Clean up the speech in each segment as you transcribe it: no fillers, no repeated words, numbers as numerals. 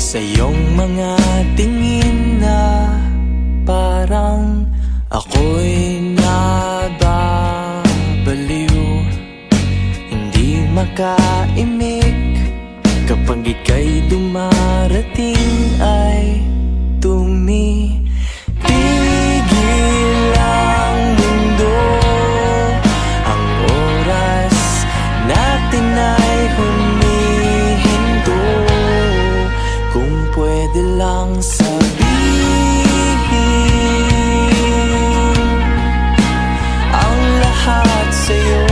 sa iyong mga tingin na parang ako'y nababaliw. Hindi makaimik kapag ika'y dumarating ay tumitigil ang mundo. Ang oras natin ay humihinto. Kung pwede lang sabihin ang lahat sa'yo.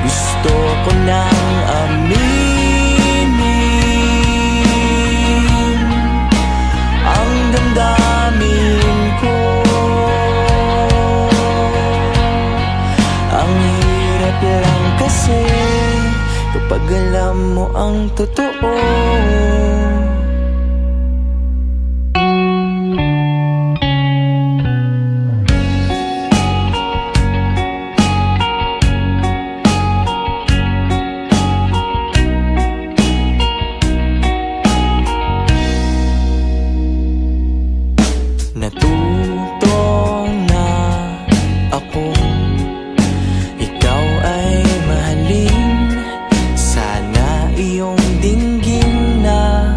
Gusto ko nang aminin ang damdamin ko. Ang hirap lang kasi kapag alam mo ang totoo. Natuto na akong ikaw ay mahalin. Sana iyong dinggin na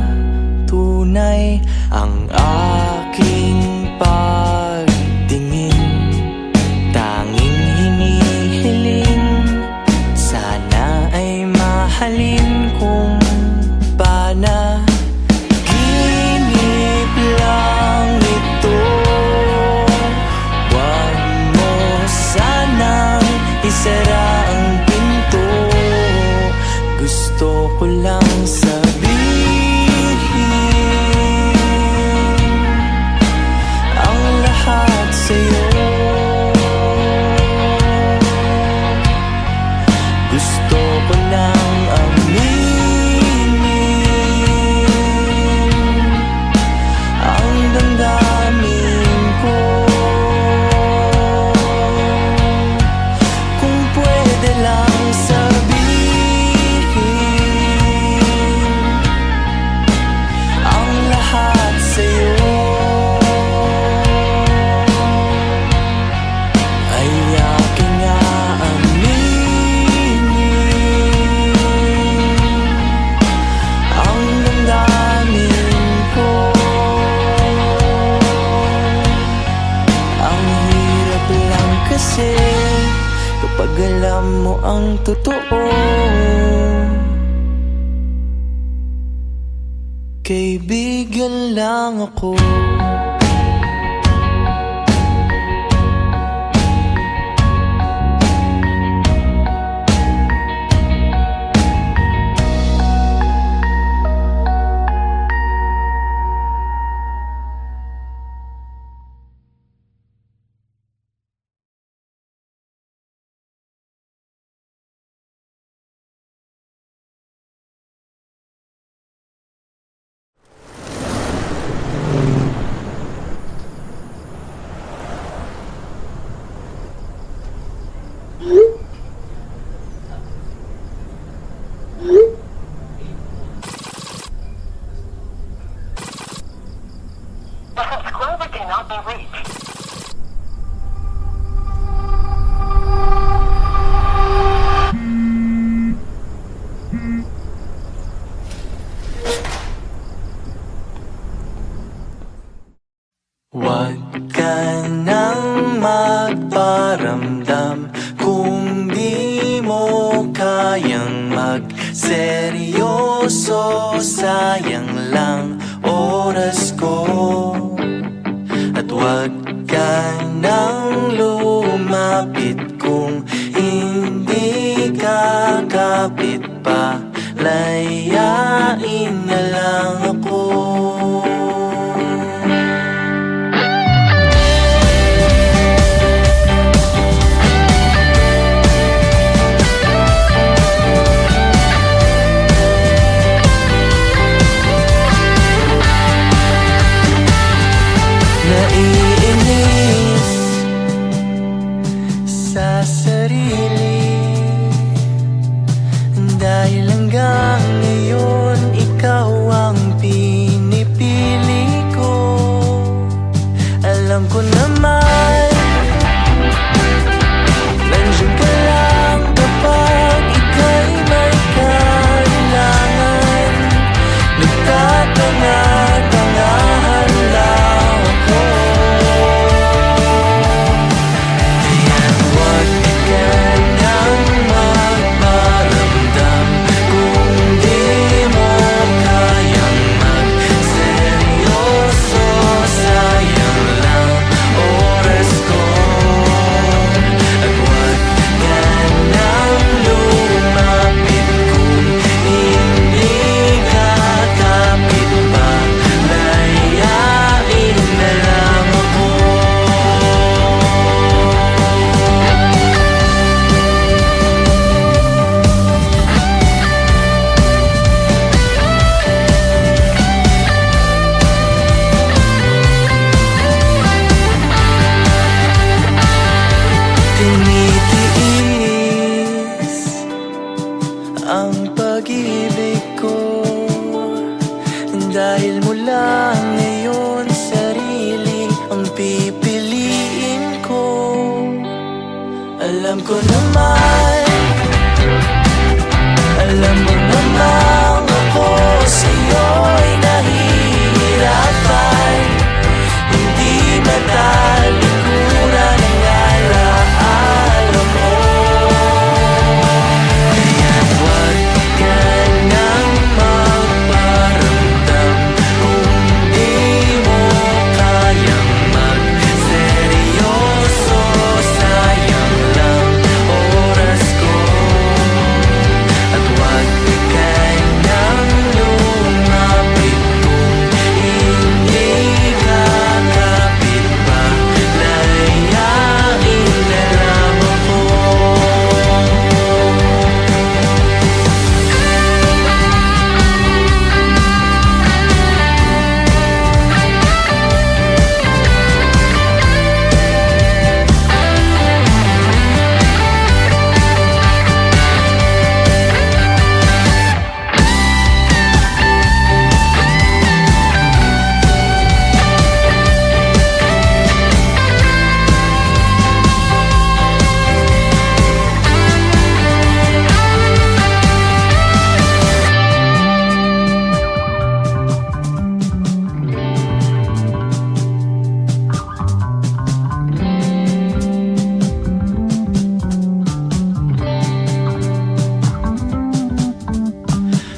tunay ang aking pagtingin. Tanging hinihiling, sana ay mahalin kung panaginip lang ito. Huwag mo sanang isara ang pinto. Gusto ko lang sabihin ang lahat sa'yo. Gusto ko nang aminin ang damdamin ko. Kung pwede lang sabihin ang lahat sa'yo. Ay aking aaminin ang damdamin ko. Ang hirap lang kasi kapag alam mo ang totoo. Kaibigan lang ako. The subscriber cannot be reached. Huwag ka nang magparamdam kung di mo kayang magseryoso. Sayang lang oras ko. At huwag ka nang lumapit kung hindi ka kapit pa. Layain na lang ako. Naiinis sa sarili dahil ang ang pag-ibig ko. Dahil mula ngayon sarili ang pipiliin ko. Alam ko naman, alam mo naman ako sa'yo'y nahihirapan. Hindi matalikuran ang alaala mo. Kaya huwag ka nang magparamdam kung di mo kayang magseryoso. Sayang lang oras ko. At huwag ka nang lumapit kung hindi kakapit pa. Layain na lang ako.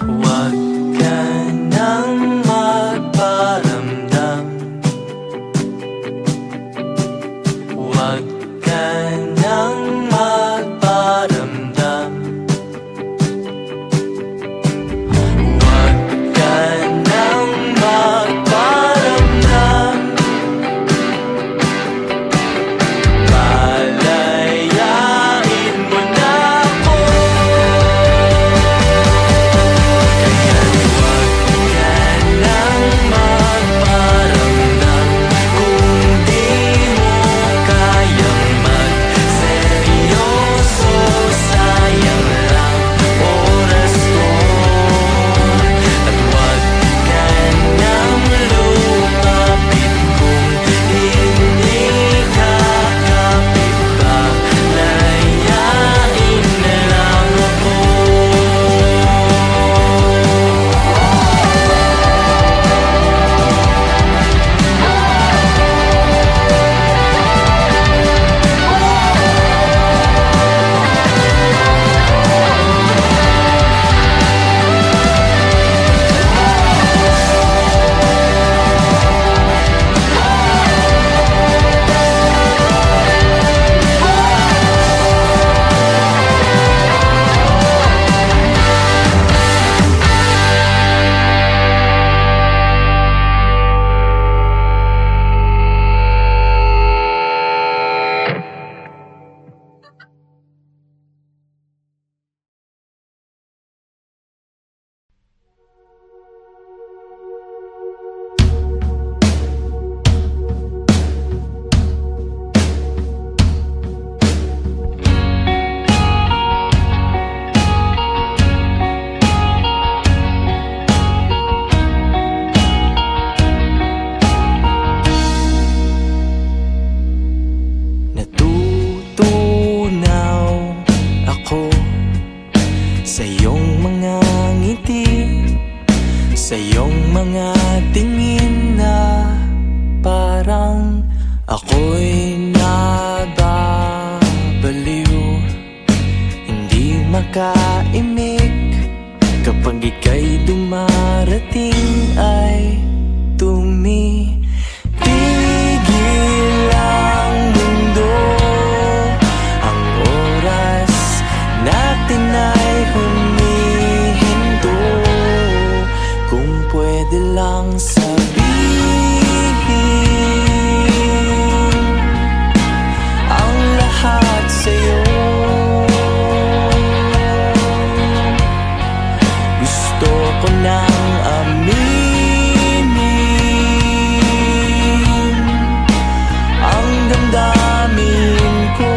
Huwag ka nang magparamdam. Huwag ka nang magparamdam. Huwag ka nang magparamdam. Palayain mo na ako. Kaya huwag ka nang magparamdam kung di mo kayang magseryoso. Sayang lang oras ko. At huwag ka nang lumapit kung hindi kakapit pa. Layain na lang ako. Natutunaw ako sa iyong mga ngiti, sa iyong mga tingin na parang ako'y nababaliw. Hindi makaimik kapag ika'y dumarating ay tumitigil ang mundo. Ang oras natin ay humihinto. Kung pwede lang sabihin ang lahat sa'yo. Gusto ko nang aminin ang damdamin ko.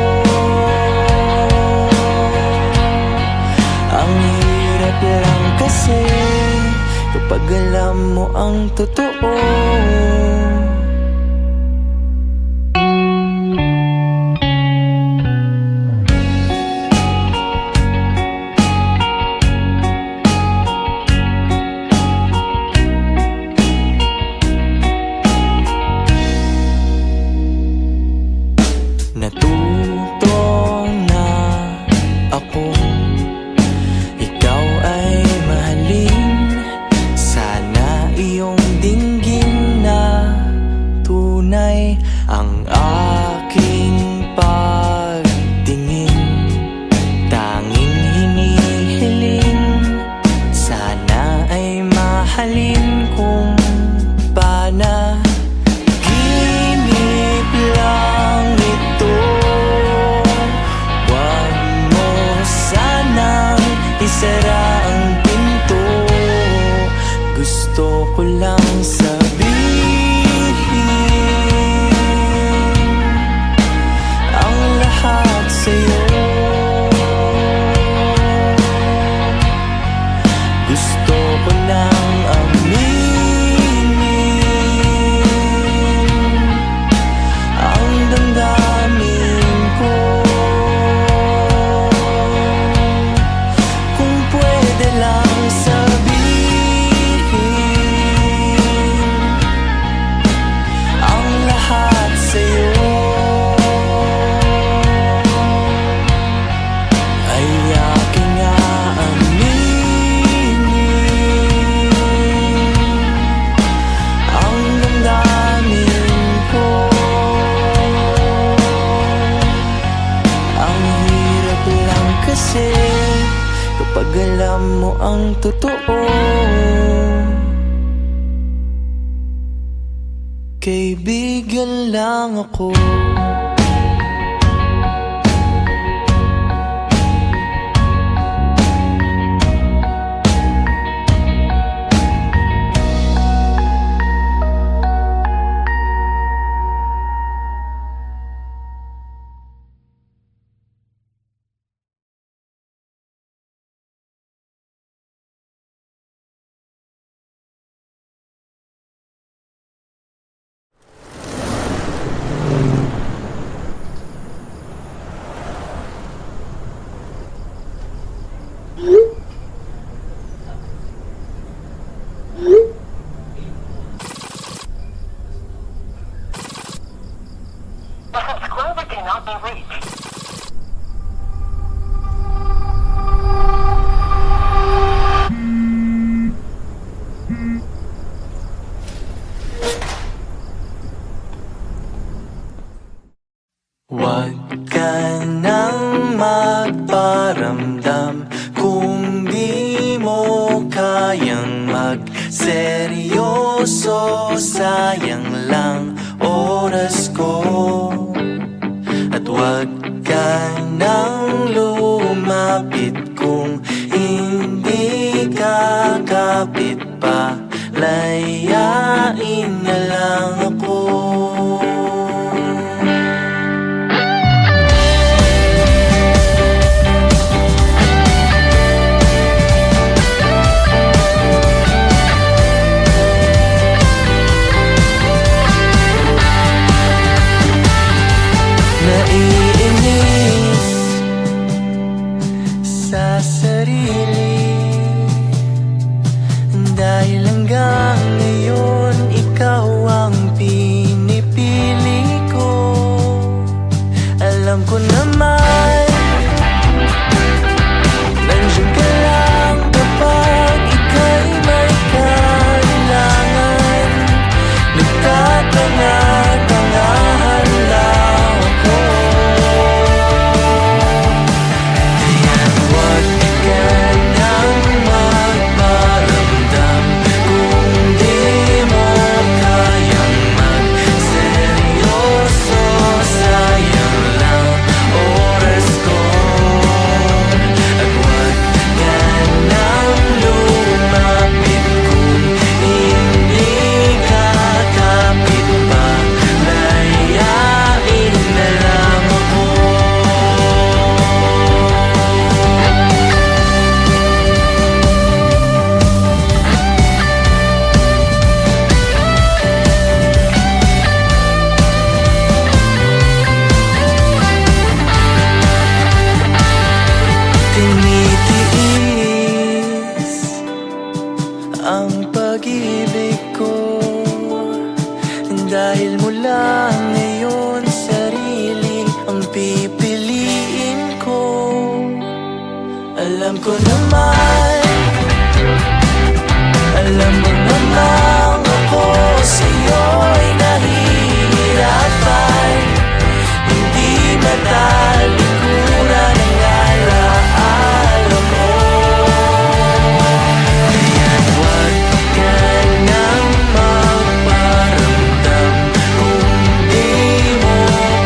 Ang kasi kapag alam mo ang totoo. Natuto na akong ikaw ay mahalin. Sana iyong dinggin na tunay ang aking pagtingin. Tanging hinihiling, sana ay mahalin kung pana. Ginip lang ito, wag mo sanang isara ang pinto. Gusto ko lang sabihin ang lahat sa'yo. Gusto ko lang aminin ang damdamin ko. Kung pwede lang sabihin ang lahat sa'yo, ay aking aaminin ang damdamin ko. Ang hirap lang kasi kapag alam mo ang totoo. Kaibigan lang ako. The subscriber cannot be reached. Huwag ka nang magparamdam kung di mo kayang magseryoso. Sayang lang oras ko. At huwag ka nang lumapit kung hindi ka kapit pa. Layain na lang ako. alam ko naman, alam mo namang ako sa'yo'y nahihirapan. Hindi matalikuran ang alaala mo. Kaya't huwag ka nang magparamdam kung di mo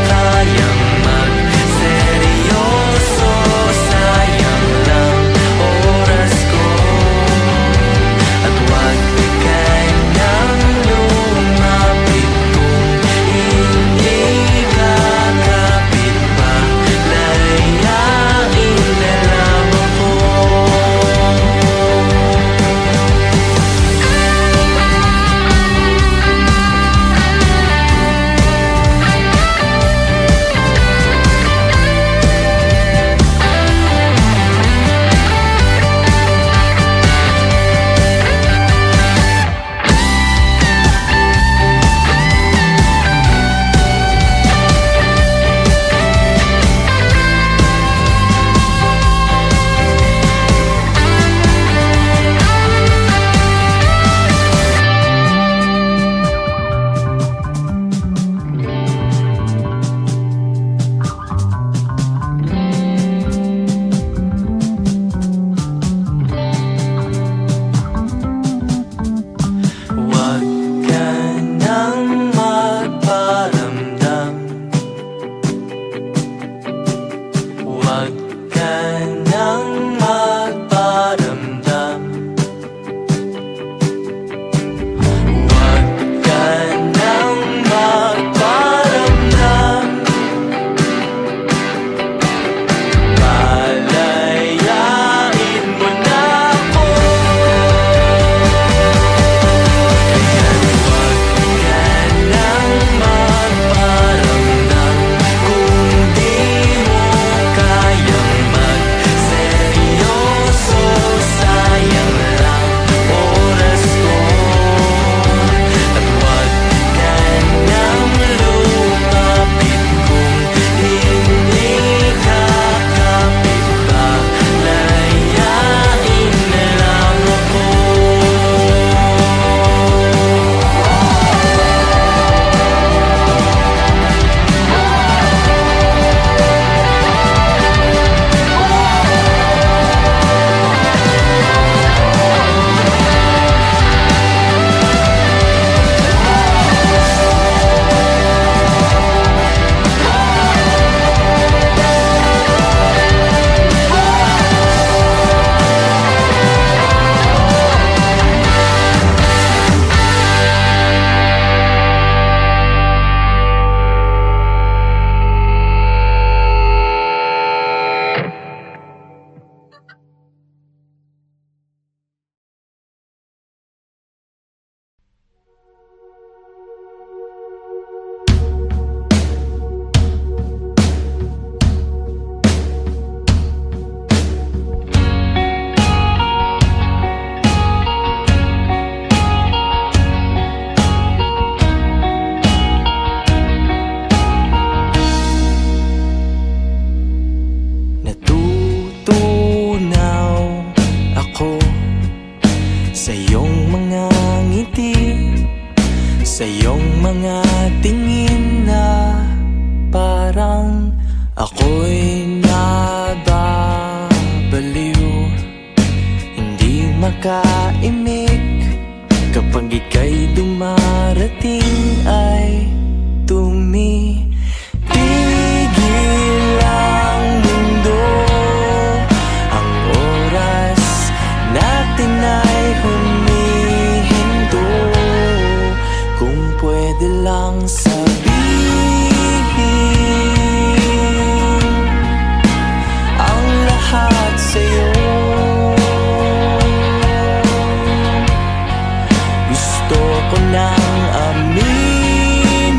kayang magseryoso. Sayang lang oras ko. At huwag ka nang lumapit kung hindi kakapit pa. Layain na lang ako. Huwag ka nang magparamdam. Huwag ka nang magparamdam. Huwag ka nang magparamdam. Palayain mo na ako. Kaya't huwag ka nang magparamdam kung di mo kayang magseryoso. Sayang lang oras ko. At huwag ka nang lumapit kung hindi kakapit pa. Layain na lang ako. Natutunaw ako sa iyong mga ngiti, sa iyong mga tingin na parang ako'y nababaliw. Hindi makaimik kapag ika'y dumarating ay tumitigil ang mundo. Ang oras natin ay humihinto. Kung pwede lang sabihin ang lahat sa'yo. Gusto ko nang aminin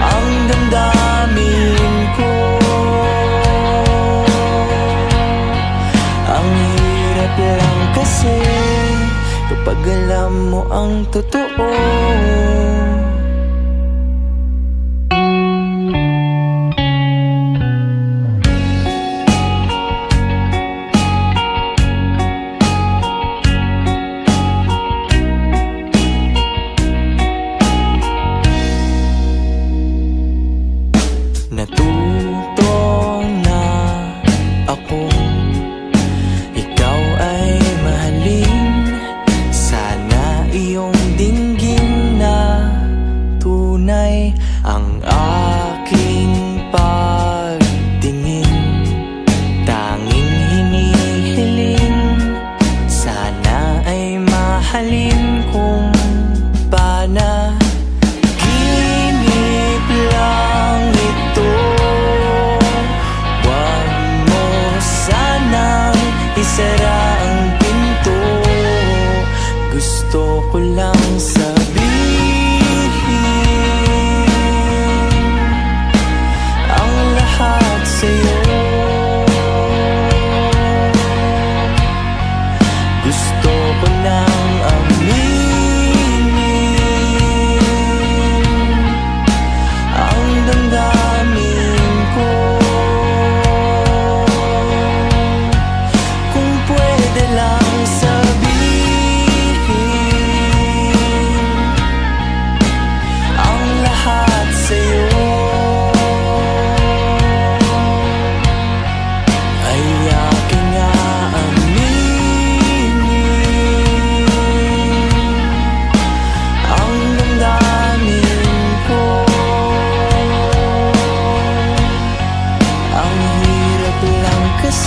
ang damdamin ko. Ang hirap lang kasi kapag alam mo ang totoo.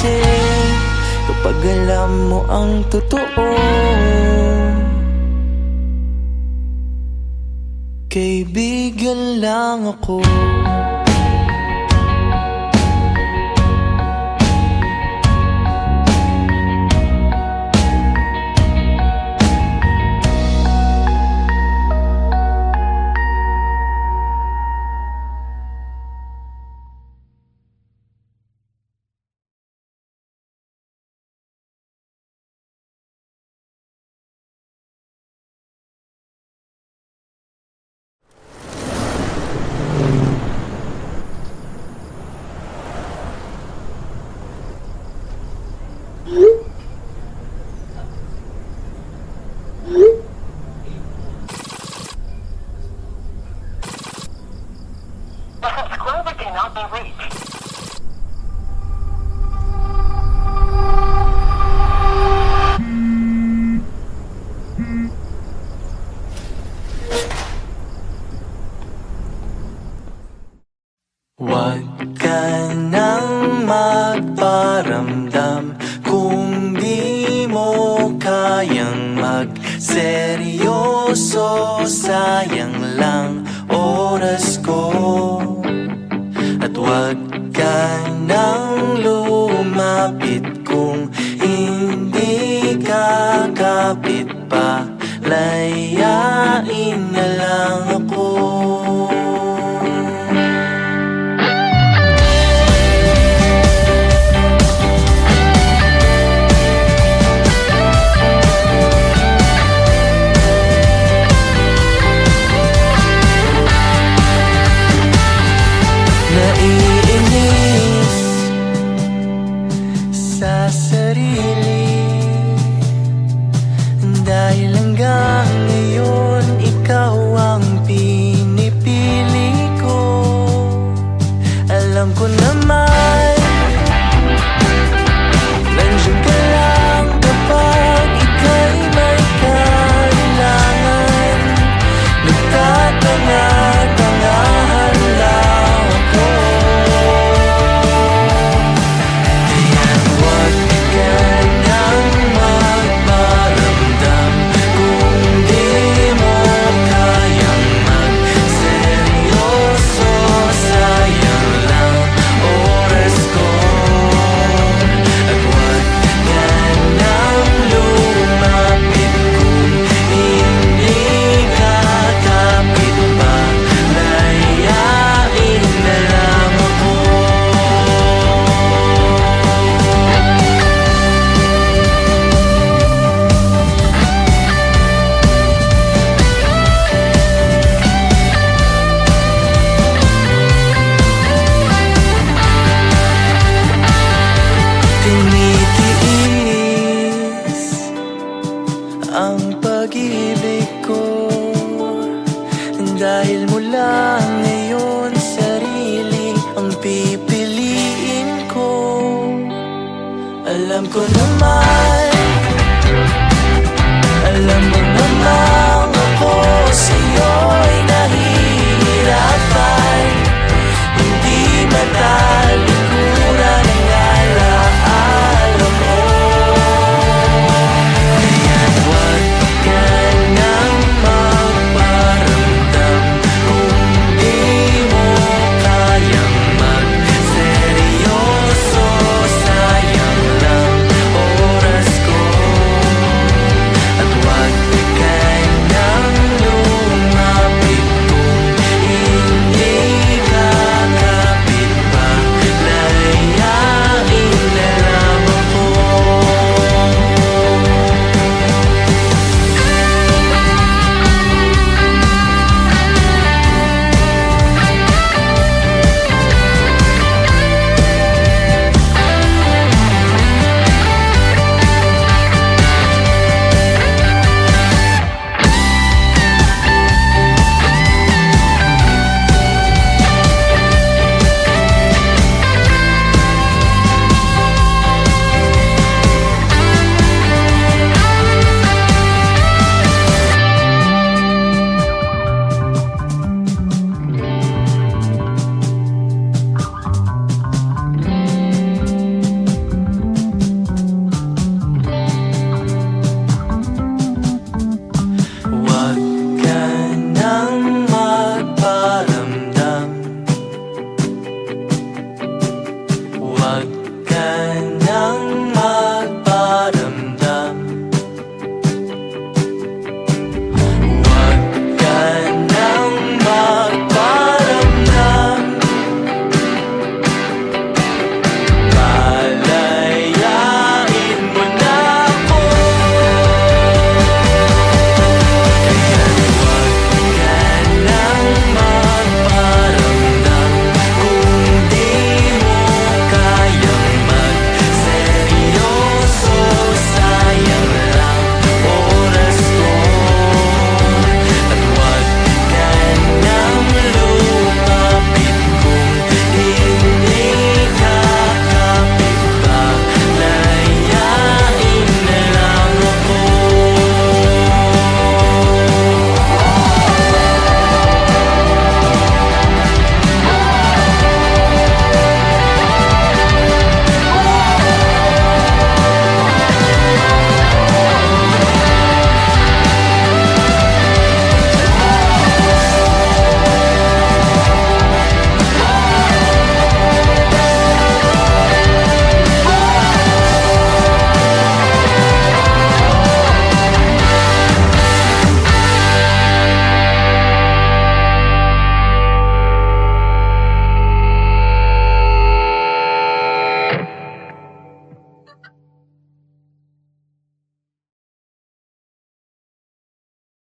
kasi kapag alam mo ang totoo. Kaibigan lang ako. The subscriber cannot be reached. Huwag ka nang magparamdam kung di mo kayang magseryoso. Sayang lang oras ko. At huwag ka nang lumapit kung hindi ka kapit pa. Layain na lang ako. Naiinis sa sarili dahil hanggang ngayon ikaw ang pinipili ko. Alam ko naman nandiyan ka lang kapag ika'y may kailangan. Nagtatanga-tangahan lang ako. Kaya't huwag ka nang magparamdam kung di mo kayang magseryoso. Sayang lang oras ko. At huwag ka nang lumapit kung hindi ka kapit pa. Layain na lang ako. Tinitiis ang pag-ibig ko dahil mula ngayon sarili ang pipiliin ko. Alam ko naman, alam mo